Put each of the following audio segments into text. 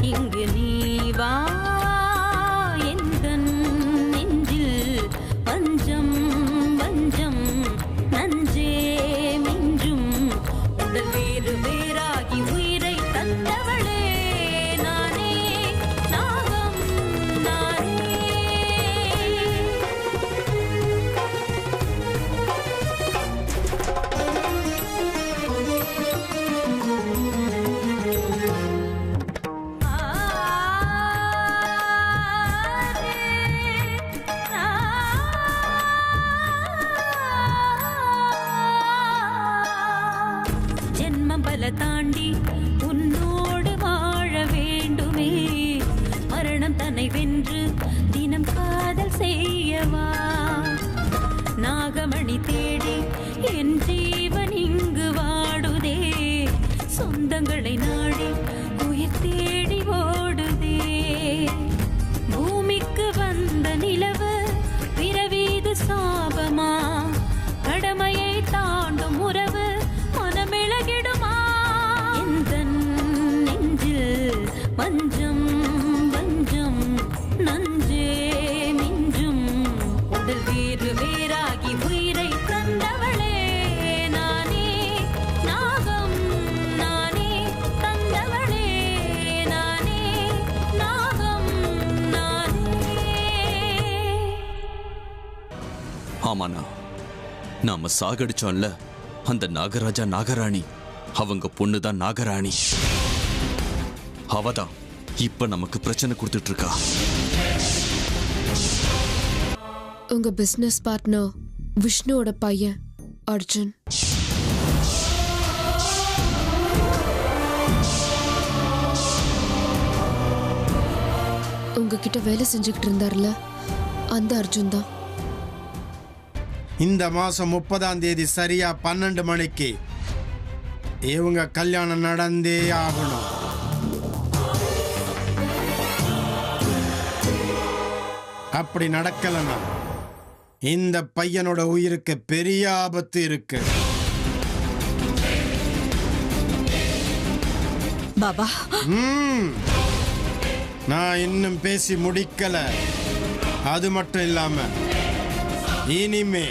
இங்கு நீ வா எந்தன் நெஞ்சில் பஞ்சம் வஞ்சம் நஞ்சே மிஞ்சும் உடல் வேறு வேறாகி உயிரை தந்தவளே நானே நாகம் நானே. ஜென்மம் பல தாண்டி உன்னோடு வாழ வேண்டுமே, மரணம் தன்னை வென்று தினம் காதல் செய்யவா, நாகமணி தேடி என் ஜீவன் இங்கு வாடுதே, சொந்தங்களை நாடி உயிர் தேடி ஓடுதே, பூமிக்கு வந்த நிலவு பிறவீது சாபமா, கடமையை தாண்டும் உறவு மனமிளகிடுமா, எந்தன் நெஞ்சில் வஞ்சம் வஞ்சம் நஞ்சே மிஞ்சும் உடல் வேறு வேறாகி உயிரை தந்தவளே நானே நாகம் நானே தந்தவளே நானே நாகம் நானே. ஆமாண்ணா, நாம சாகடிச்சோம்ல அந்த நாகராஜா நாகராணி, அவங்க பொண்ணுதான் நாகராணி. அவதான் இப்ப நமக்கு பிரச்சனை கொடுத்துட்டு இருக்கா. உங்க பிசினஸ் பார்ட்னர் விஷ்ணுவோட பையன் அர்ஜுன். உங்ககிட்ட வேலை செஞ்சுக்கிட்டு இருந்தார்ல அந்த அர்ஜுன் தான். இந்த மாசம் 30ஆம் தேதி சரியா 12 மணிக்கு இவங்க கல்யாணம் நடந்தே ஆகணும். அப்படி நடக்கலன்னா இந்த பையனோட உயிருக்கு பெரிய ஆபத்து இருக்கு. பாபா, நான் இன்னும் பேசி முடிக்கல. அது மட்டும் இல்லாம இனிமே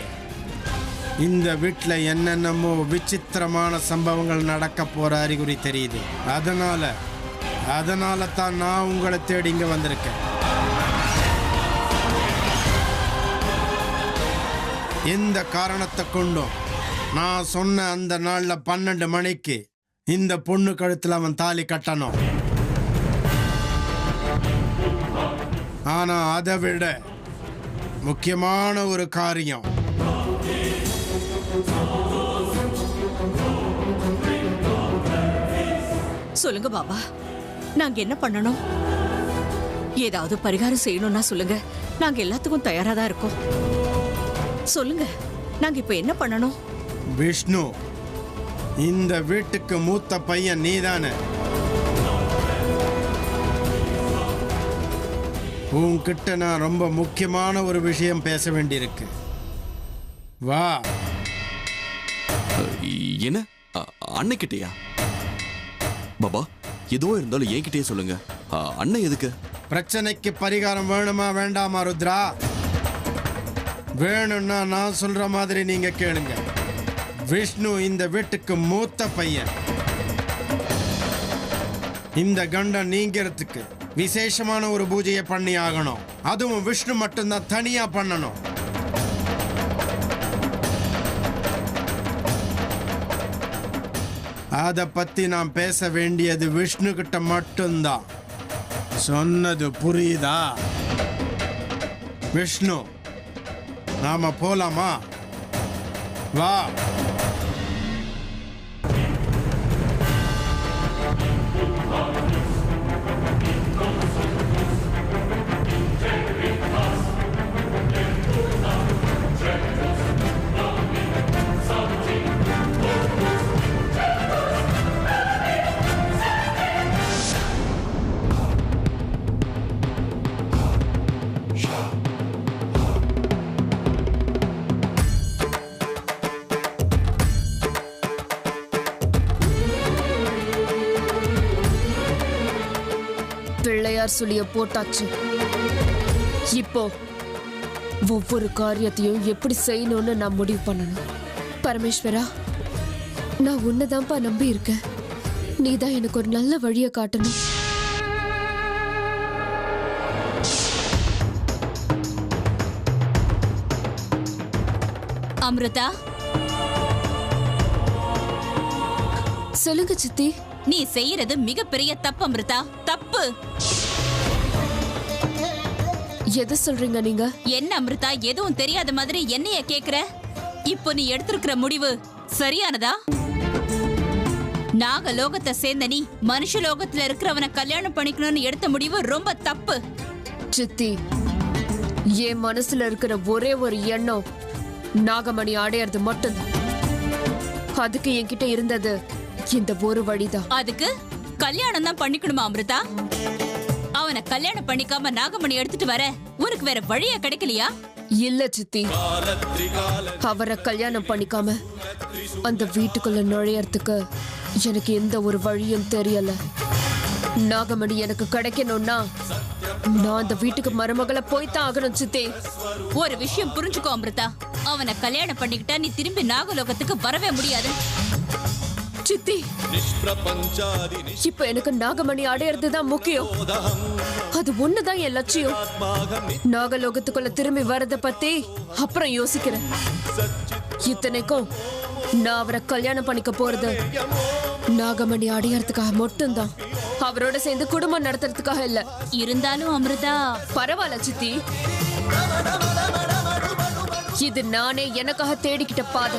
இந்த வீட்டுல என்னென்னமோ விசித்திரமான சம்பவங்கள் நடக்க போற அறிகுறி தெரியுது. அதனால தான் நான் உங்களை தேடி இங்க வந்திருக்கேன். எந்த காரணத்தை கொண்டும் நான் சொன்ன அந்த நாள்ல 12 மணிக்கு இந்த பொண்ணு கழுத்துல அவன் தாலி கட்டணும். ஆனா அதை விட முக்கியமான ஒரு காரியம், சொல்லுங்க பாபா, நாங்க என்ன பண்ணணும்? ஏதாவது பரிகாரம் செய்யணும்னா சொல்லுங்க, நாங்க எல்லாத்துக்கும் தயாரா தான் இருக்கோம். சொல்லுங்க, நாங்க இப்ப என்ன பண்ணணும்? விஷ்ணு, இந்த வீட்டுக்கு மூத்த பையன் நீதானே. உன்கிட்ட நான் ரொம்ப முக்கியமான ஒரு விஷயம் பேச வேண்டியிருக்கு. வா. என்ன அன்னைக்கிட்டயா? பாபா, எதுவோ இருந்தாலும் என்கிட்டயே சொல்லுங்க. அண்ணன் எதுக்கு? பிரச்சனைக்கு பரிகாரம் வேணுமா வேண்டாமா ருத்ரா? வேணும்னா நான் சொல்ற மாதிரி நீங்க கேளுங்க. விஷ்ணு இந்த வீட்டுக்கு மூத்த பையன். இந்த கண்டம் நீங்கிறதுக்கு விசேஷமான ஒரு பூஜையை பண்ணி ஆகணும். அதுவும் விஷ்ணு மட்டும்தான் தனியா பண்ணணும். அத பத்தி நான் பேச வேண்டியது விஷ்ணு கிட்ட மட்டும்தான். சொன்னது புரியுதா? விஷ்ணு, நாம போலாமா? வா. பிள்ளையார் சொல்லிய போட்டாச்சு. இப்போ ஒவ்வொரு காரியத்தையும் எப்படி செய்யணும்னு நான் முடிவு பண்ணணும். பரமேஸ்வரா, நான் உன்னதான்ப்பா நம்பி இருக்கேன். நீதான் எனக்கு ஒரு நல்ல வழியை காட்டணும். அமிர்தா, சொல்லுங்க சித்தி. நீ செய்யறது மிகப்பெரிய தப்பு அமிர்தா, தப்பு. எதை சொல்றீங்க நீங்க? என்ன அமிர்தா, எதுவும் தெரியாத மாதிரி என்னைய கேக்குற? இப்போ நீ எடுத்திருக்கிற முடிவு சரியானதா? நாகலோகத்தை சேர்ந்த நீ மனுஷலோகத்துல இருக்கிறவனை கல்யாணம் பண்ணிக்கணும்னு எடுத்த முடிவு ரொம்ப தப்பு. சித்தி, என் மனசுல இருக்கிற ஒரே ஒரு எண்ணம் நாகமணி அடையறது மட்டும்தான். அதுக்கு என்கிட்ட இருந்தது இந்த ஒரு வழிதான். அதுக்கு கல்யாணம் தான் பண்ணிக்கணுமா அமிர்தா? அவனை கல்யாணம் பண்ணிக்காம நாகமணி எடுத்துட்டு வர உனக்கு வேற வழியா கிடைக்கலையா? இல்ல சித்தி, அவரை கல்யாணம் பண்ணிக்காம அந்த வீட்டுக்குள்ள நுழையறதுக்கு எனக்கு எந்த ஒரு வழியும் தெரியல. நாகமணி எனக்கு கிடைக்கணும்னா நான் அந்த வீட்டுக்கு மருமகளை போய்தான் ஆகணும் சித்தி. ஒரு விஷயம் புரிஞ்சுக்கோ அமிர்தா, அவனை கல்யாணம் பண்ணிக்கிட்டா நீ திரும்பி நாகலோகத்துக்கு வரவே முடியாது. சித்தி, இப்ப எனக்கு நாகமணி அடையறதுதான் முக்கியம். அது ஒண்ணுதான் என் லட்சியம். நாகலோகத்துக்குள்ள திரும்பி வரத பத்தி அப்புறம் யோசிக்கிறேன். இத்தனைக்கும் நான் அவரை கல்யாணம் பண்ணிக்க போறது நாகமணி அடையறதுக்காக மட்டும்தான், அவரோட சேர்ந்து குடும்பம் நடத்துறதுக்காக இல்ல. இருந்தாலும் அமிர்தா, பரவாயில்ல சித்தி, இது நானே எனக்காக தேடிக்கிட்ட பாதை.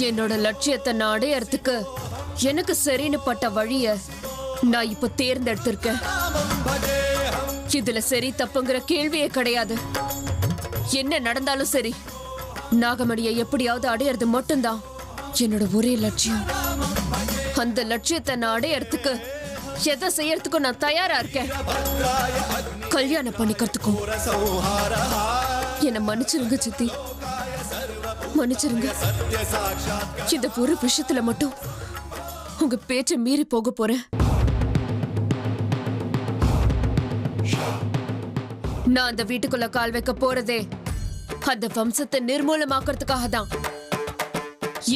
என்னோட லட்சியத்தை நான் அடையறதுக்கு எனக்கு சரின்னு பட்ட வழிய நான் இப்ப தேர்ந்தெடுத்திருக்கேன். இதுல சரி தப்புங்கிற கேள்வியே கிடையாது. என்ன நடந்தாலும் சரி, நாகமணியை எப்படியாவது அடையறது மட்டும்தான் என்னோட ஒரே லட்சியம். அந்த லட்சியத்தை நான் அடையறதுக்கு எதை செய்யறதுக்கும் நான் தயாரா இருக்கேன். கல்யாணம் பண்ணிக்கிறதுக்கும். என்ன மன்னிச்சிருங்க சித்தி, மன்னிச்சிருங்க. இந்த ஒரு விஷயத்துல மட்டும் உங்க பேச்சை மீறி போக போறேன். நான் அந்த வீட்டுக்குள்ள கால் வைக்க போறதே அந்த வம்சத்தை நிர்மூலமாக்குறதுக்காக தான்.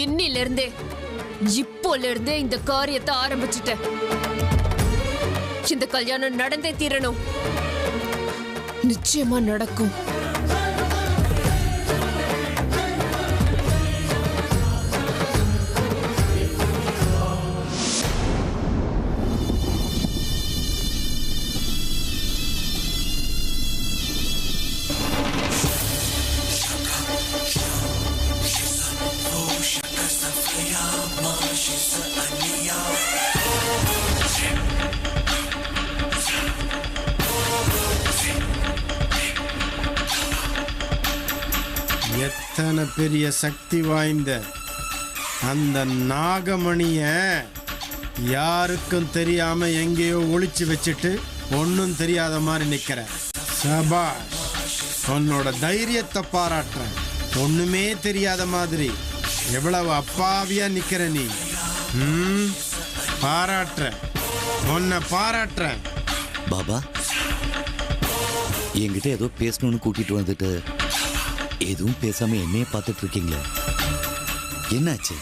இன்னில இருந்தே, இப்போல இருந்தே இந்த காரியத்தை ஆரம்பிச்சுட்டேன். இந்த கல்யாணம் நடந்தே தீரணும். நிச்சயமா நடக்கும். எத்தனை பெரிய சக்தி வாய்ந்த அந்த நாகமணிய யாருக்கும் தெரியாம எங்கேயோ ஒளிச்சு வச்சுட்டு ஒன்னும் தெரியாத மாதிரி நிக்கிற. சபாஷ், உன்னோட தைரியத்தை பாராட்டுறேன். ஒண்ணுமே தெரியாத மாதிரி எவ்வளவு அப்பாவியா நிக்கிற நீ. பாராட்டுற, உன்னை பாராட்டுற. பாபா, என்கிட்ட ஏதோ பேசணும்னு கூட்டிட்டு வந்துட்டு எதுவும் பேசாம என்னையே பார்த்துட்டு இருக்கீங்களே, என்னாச்சு?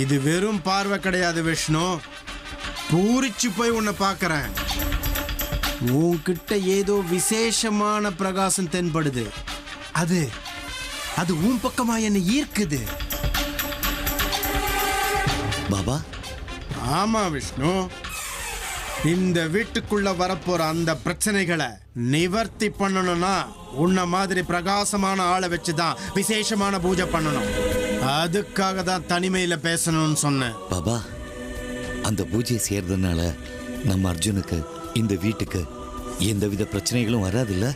இது வெறும் பார்வை கிடையாது விஷ்ணு, பூரிச்சு போய் உன்னை பார்க்கறேன். உன்கிட்ட ஏதோ விசேஷமான பிரகாசம் தென்படுது. அது உன் பக்கமா என்ன ஈர்க்குது. பாபா? ஆமா விஷ்ணு, இந்த வீட்டுக்குள்ள வரப்போற அந்த பிரச்சனைகளை நிவர்த்தி பண்ணணும்னா உன்ன மாதிரி பிரகாசமான ஆளை வச்சுதான் விசேஷமான பூஜை பண்ணணும். அதுக்காக தான் தனிமையில பேசணும்னு சொன்னேன். பாபா, அந்த பூஜை செய்யறதுனால நம்ம அர்ஜுனுக்கு, இந்த வீட்டுக்கு எந்தவித பிரச்சனைகளும் வராதுல்ல?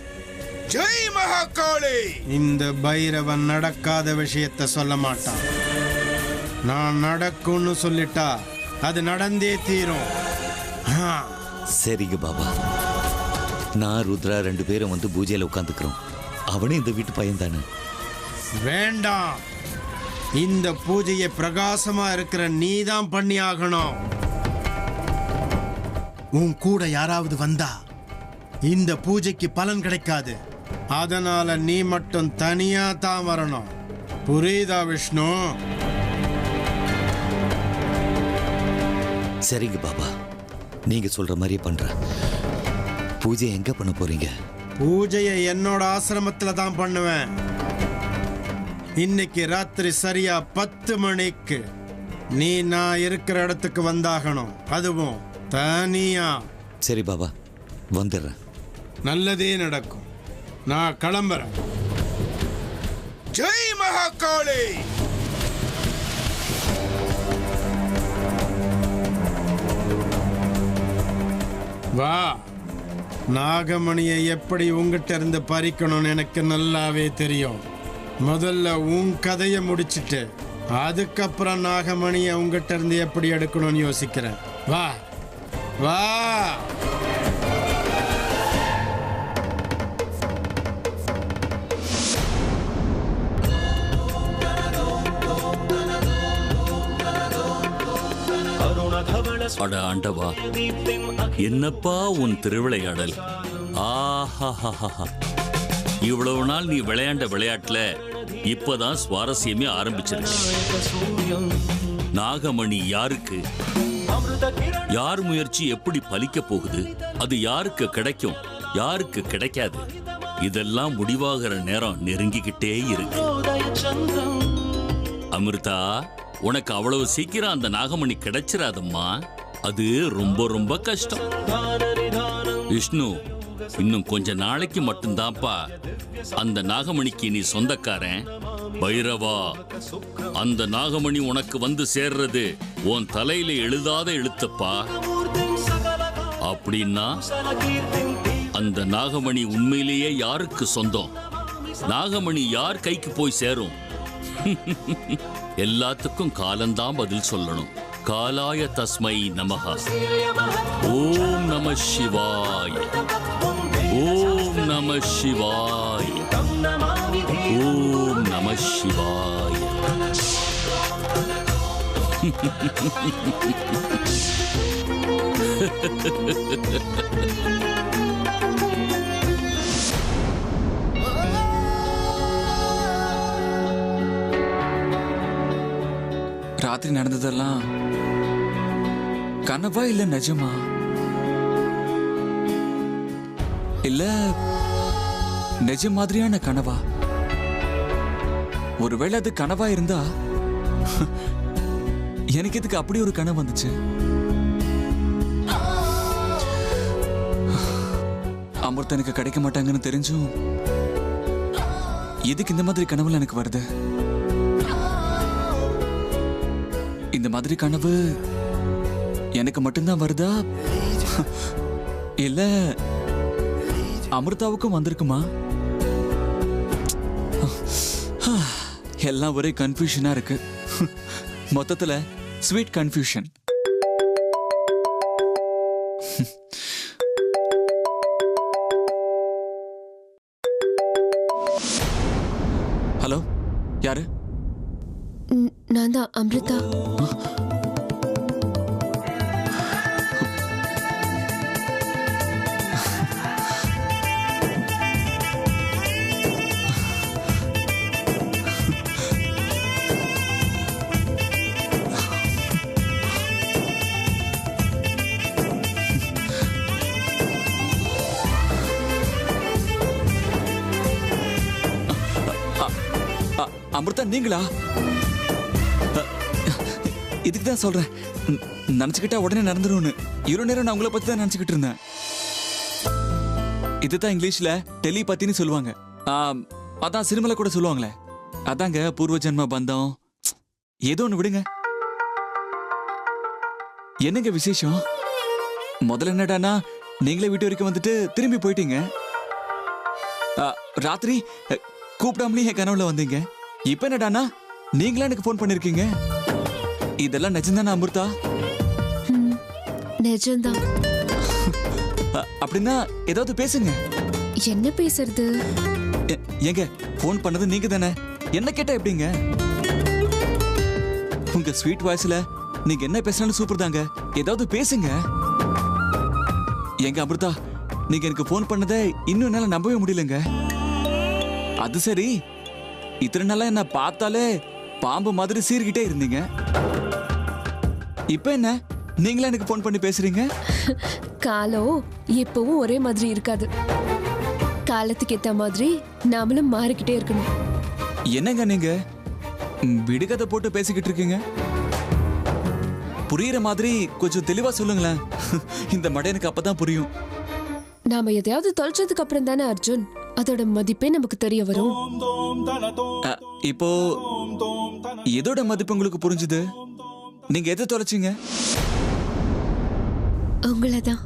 ஜெய் மகாகாளி! இந்த பைரவன் நடக்காத விஷயத்த சொல்ல மாட்டான். நான் நடக்கும்னு சொல்லிட்டா அது நடந்தே தீரும். சரிங்க பாபா, நான் ருத்ரா 2 பேரும் வந்து பூஜையில உட்காந்துக்கிறோம். அவனே இந்த வீட்டு பையன் தானே. வேண்டாம், இந்த பூஜையை பிரகாசமா இருக்கிற நீதான் பண்ணி ஆகணும். உன் கூட யாராவது வந்தா இந்த பூஜைக்கு பலன் கிடைக்காது. அதனால நீ மட்டும் தனியா தான் வரணும். புரியுதா விஷ்ணு? சரிங்க பாபா, நீங்க சொல்ற மாதிரியே பண்றேன். பூஜை எங்க பண்ண போறீங்க? பூஜையை என்னோட ஆசிரமத்துல தான் பண்ணுவேன். இன்னைக்கு ராத்திரி சரியா 10 மணிக்கு நீ நான் இருக்கிற இடத்துக்கு வந்தாகணும். அதுவும் தனியா. சரி பாபா, வந்துடுறேன். நல்லதே நடக்கும். நான் கிளம்புறேன். ஜெய் மகாகாளி. வா, நாகமணியை எப்படி உங்ககிட்ட இருந்து பறிக்கணும்னு எனக்கு நல்லாவே தெரியும். முதல்ல உன் கதையை முடிச்சிட்டு அதுக்கப்புறம் நாகமணியை உங்ககிட்ட இருந்து எப்படி எடுக்கணும்னு யோசிக்கிறேன். வா வா. அட ஆண்டவா, என்னப்பா உன் திருவிளையாடல்! ஆஹா, இவ்வளவு நாள் நீ விளையாண்ட விளையாட்டுல இப்பதான் சுவாரஸ்யமே ஆரம்பிச்சிருக்கு. நாகமணி யாருக்கு, யார் முயற்சி எப்படி பலிக்க போகுது, அது யாருக்கு கிடைக்கும், யாருக்கு கிடைக்காது, இதெல்லாம் முடிவாகிற நேரம் நெருங்கிக்கிட்டே இருக்கு. அமிர்தா, உனக்கு அவ்வளவு சீக்கிரம் அந்த நாகமணி கிடைச்சிராதம்மா. அது ரொம்ப ரொம்ப கஷ்டம். விஷ்ணு, இன்னும் கொஞ்ச நாளைக்கு மட்டும்தான்ப்பா அந்த நாகமணிக்கு நீ சொந்தக்காரன். பைரவா, அந்த நாகமணி உனக்கு வந்து சேர்றது உன் தலையில எழுதாத எழுத்தப்பா. அப்படின்னா அந்த நாகமணி உண்மையிலேயே யாருக்கு சொந்தம்? நாகமணி யார் கைக்கு போய் சேரும்? எல்லாத்துக்கும் காலந்தான் பதில் சொல்லணும். காலாய தஸ்மை நமஹ. ஓம் நம சிவாய, ஓம் நம சிவாய, ஓம் நம சிவாய. ராத்திரி நடந்ததெல்லாம் கனவா இல்ல நிஜமா? இல்ல நிஜ மாதிரியான கனவா? ஒருவேளை அது கனவா இருந்தா எனக்கு இதுக்கு அப்படி ஒரு கனவு வந்துச்சு. அமிர்தம் எனக்கு கிடைக்க மாட்டாங்கன்னு தெரிஞ்சும் எதுக்கு இந்த மாதிரி கனவுல எனக்கு வருது? இந்த மாதிரி கனவு எனக்கு மட்டும்தான் வருதா, இல்ல அமிர்தாவுக்கும் வந்திருக்குமா? எல்லாம் ஒரே கன்ஃபியூஷனா இருக்கு. மொத்தத்துல ஸ்வீட் கன்ஃபியூஷன். ஹலோ, யாரு? நான் தான் அமிர்தா. அமிர்தா, நீங்களா? இதுக்கு தான் சொல்றேன், நினைச்சுக்கிட்டா உடனே நடந்துரும்னு. இவ்வளவு நேரம் நான் உங்களை பத்தி தான் நினைச்சுக்கிட்டு இருந்தேன். இதுதான் இங்கிலீஷ்ல டெலிபதின்னு சொல்லுவாங்க. அதான் சினிமால கூட சொல்லுவாங்களே, அதாங்க பூர்வ ஜென்ம பந்தம். ஏதோ ஒன்று விடுங்க. என்னங்க விசேஷம்? முதல்ல என்னடானா நீங்களே வீட்டு வரைக்கும் வந்துட்டு திரும்பி போயிட்டீங்க. ராத்திரி கூப்பிடாமலே என் கனவுல வந்தீங்க. இப்ப என்னடானா நீங்களா எனக்கு போன் பண்ணிருக்கீங்க. இதெல்லாம் நிஜம்தானா அமிர்தா? நிஜம்தான். அப்படின்னா ஏதாவது பேசுங்க. என்ன பேசுறது? ஏங்க, போன் பண்ணது நீங்க தானே, என்ன கேட்டா எப்படிங்க? உங்க ஸ்வீட் வாய்ஸ்ல நீங்க என்ன பேசினாலும் சூப்பர் தாங்க. ஏதாவது பேசுங்க. எங்க அமிர்தா, நீங்க எனக்கு ஃபோன் பண்ணதை இன்னும் என்னால நம்பவே முடியலங்க. அது சரி, இத்தனை நாளா என்ன பார்த்தாலே பாம்பு மாதிரி சீர்கிட்டே இருந்தீங்க. இப்ப என்ன நீங்களே எனக்கு ஃபோன் பண்ணி பேசுறீங்க? காலம் எப்பவும் ஒரே மாதிரி இருக்காது. காலத்துக்கு ஏத்த மாதிரி நாமளும் மாறிக்கிட்டே இருக்கணும். என்னங்க நீங்க விடுகதை போட்டு பேசிக்கிட்டு இருக்கீங்க? புரியுற மாதிரி கொஞ்சம் தெளிவா சொல்லுங்களேன். இந்த மடையனுக்கு அப்பதான் புரியும். நாம எதையாவது தொலைச்சதுக்கு அப்புறம் தானே அர்ஜுன் அதோட மதிப்பே நமக்கு தெரிய வரும். இப்போ எதோட மதிப்பு உங்களுக்கு புரிஞ்சுது? நீங்க எதை தொலைச்சிங்க? உங்களதான்.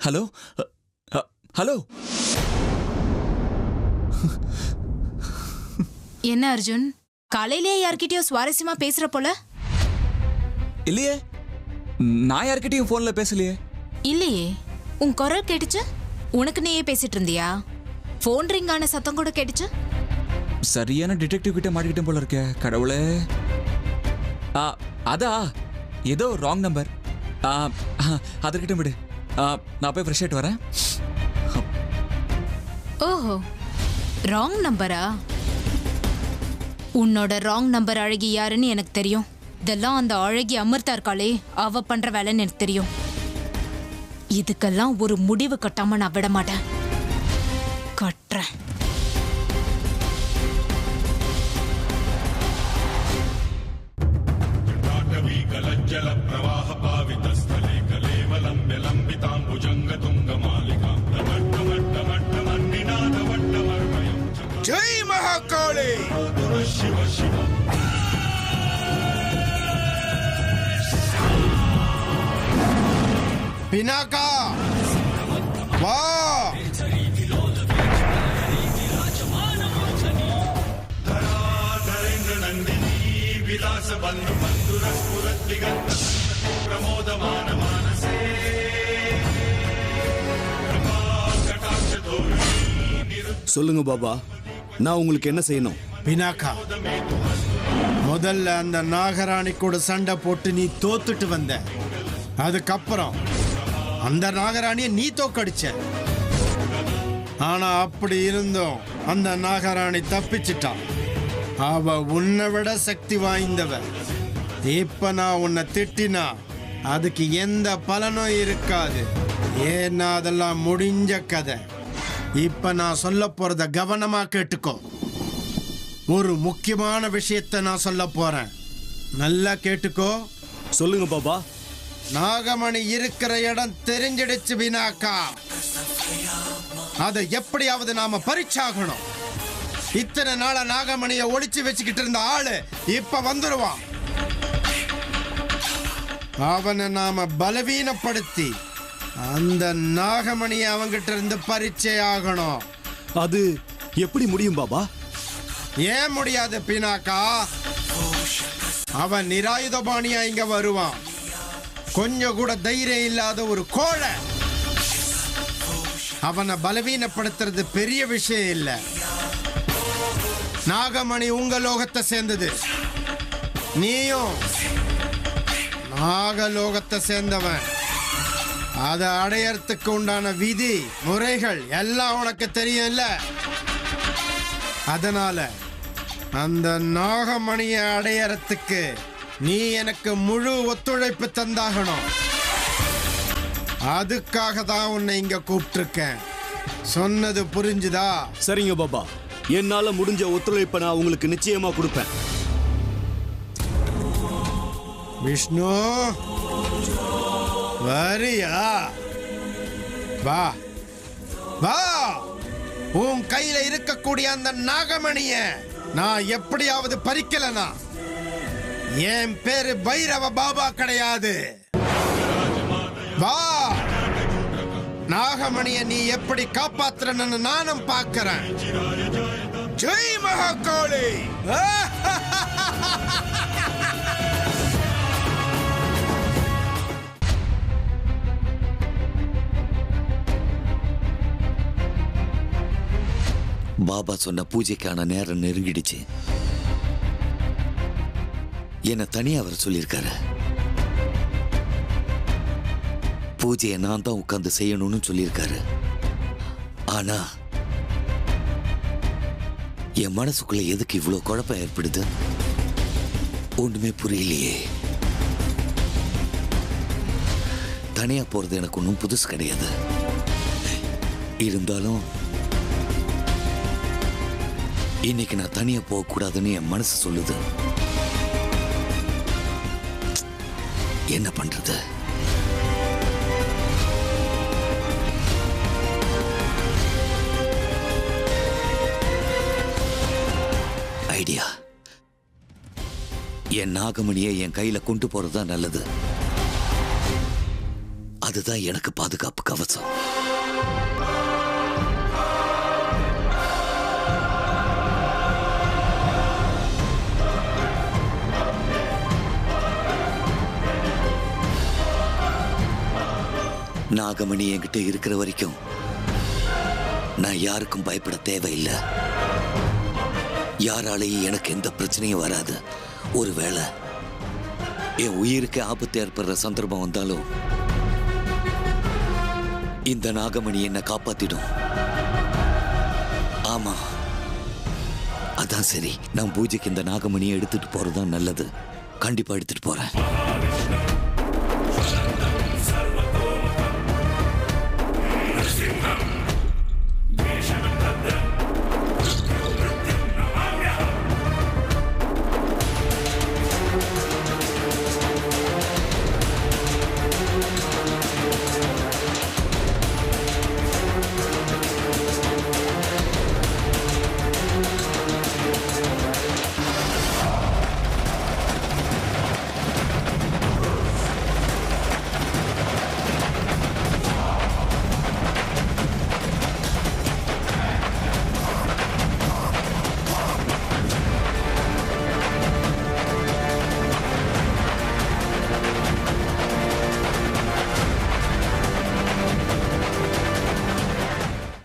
Hello hello. என்ன அர்ஜுன், காலையிலேயே யார்கிட்டயோ சுவாரஸ்யமா பேசுற போல? இல்லையே, நான் யார்கிட்டயும் போன்ல பேசலையே. இல்லையே, உன் குரல் கேட்டுச்சு. உனக்கு நீயே பேசிட்டு இருந்தியா? போன் ரிங் ஆன சத்தம் கூட கேட்டுச்சு. சரியான டிடெக்டிவ் கிட்ட மாட்டிக்கிட்டேன் போல இருக்கே. கடவுளே. அதா ஏதோ ராங் நம்பர். அதற்கிட்ட விடு. நான் போய் ஃப்ரெஷ் ஆயிட்டு வரேன். ஓஹோ, ராங் நம்பரா? உன்னோட ராங் நம்பர் அழகி யாருன்னு எனக்கு தெரியும். இதெல்லாம் அந்த அழகி அமிர்தா இருக்காளே, அவ பண்ற வேலைன்னு எனக்கு தெரியும். இதுக்கெல்லாம் ஒரு முடிவு கட்டாம நான் விட மாட்டேன். கட்டுறேன். ஜெய் மகாகாளி. பினாகா வா. சொல்லுங்க பாபா, நான் உங்களுக்கு என்ன செய்யணும்? பினாகா, முதல்ல அந்த நாகராணி கூட சண்டை போட்டு நீ தோத்துட்டு வந்த. அதுக்கப்புறம் அந்த நாகராணியை நீ தோக்கடிச்ச. ஆனா அப்படி இருந்தும் அந்த நாகராணி தப்பிச்சிட்டான். அவ உன்னை விட சக்தி வாய்ந்தவ. இப்ப நான் உன்னை திட்டினா அதுக்கு எந்த பலனும் இருக்காது. ஏன்னா அதெல்லாம் முடிஞ்ச கதை. இப்ப நான் சொல்ல போறத கவனமா கேட்டுக்கோ. ஒரு முக்கியமான விஷயத்தை நான் சொல்ல போறேன். நல்லா கேட்டுக்கோ. சொல்லுங்க பாபா. நாகமணி இருக்கிற இடம் தெரிஞ்சிடுச்சு பினாகா. அதை எப்படியாவது நாம பறிச்சாகணும். இத்தனை நாள நாகமணியை ஒளிச்சு வச்சுக்கிட்டு இருந்த ஆளு இப்ப வந்துருவான். அவனை நாம பலவீனப்படுத்தி அந்த நாகமணியை அவங்கிட்ட இருந்து பறிச்சே ஆகணும். அது எப்படி முடியும் பாபா? ஏன் முடியாது பினாகா? அவன் நிராயுதபாணியா இங்க வருவான். கொஞ்சம் கூட தைரியம் இல்லாத ஒரு கோழை. அவனை பலவீனப்படுத்துறது பெரிய விஷயம் இல்ல. நாகமணி உங்க லோகத்தை சேர்ந்தது. நீயும் நாகலோகத்தை சேர்ந்தவன். அதை அடையறதுக்கு உண்டான விதி முறைகள் எல்லாம் உனக்கு தெரியும்ல. அதனால அந்த நாகமணியை அடையறதுக்கு நீ எனக்கு முழு ஒத்துழைப்பு தந்தாகணும். அதுக்காக தான் உன்னை இங்க கூப்பிட்டிருக்கேன். சொன்னது புரிஞ்சுதா? சரிங்க பாபா, என்னால முடிஞ்ச ஒத்துழைப்பை நான் உங்களுக்கு நிச்சயமா கொடுப்பேன். விஷ்ணு வரியா? வா வா. உன் கையில இருக்கக்கூடிய அந்த நாகமணிய நான் எப்படியாவது பறிக்கலனா என் பேரு பைரவ பாபா கிடையாது. வா. நாகமணிய நீ எப்படி காப்பாத்துறன்னு நானும் பார்க்கிறேன். ஜெய் மகாகாளி. பாபா சொன்ன பூஜைக்கான நேரம் நெருங்கிடுச்சு. என்ன தனியா அவர் சொல்லியிருக்காரு. பூஜையை நான் தான் உட்கார்ந்து செய்யணும்னு சொல்லியிருக்காரு. ஆனா என் மனசுக்குள்ள எதுக்கு இவ்வளவு குழப்பம் ஏற்படுது? ஒண்ணுமே புரியலையே. தனியா போறது எனக்கு ஒன்றும் புதுசு கிடையாது. இருந்தாலும் இன்னைக்கு நான் தனியா போக கூடாதுன்னு என் மனசு சொல்லுது. என்ன பண்றது? ஐடியா. என் நாகமணியை என் கையில கொண்டு போறதுதான் நல்லது. அதுதான் எனக்கு பாதுகாப்பு கவசம். நாகமணி என்கிட்ட இருக்கிற வரைக்கும் நான் யாருக்கும் பயப்பட தேவையில்லை. யாராலையும் எனக்கு எந்த பிரச்சனையும் வராது. ஒருவேளை என் உயிருக்கு ஆபத்து ஏற்படுற சந்தர்ப்பம் வந்தாலும் இந்த நாகமணி என்னை காப்பாத்திடும். ஆமா, அதான் சரி. நான் பூஜைக்கு இந்த நாகமணியை எடுத்துட்டு போறதுதான் நல்லது. கண்டிப்பா எடுத்துட்டு போறேன்.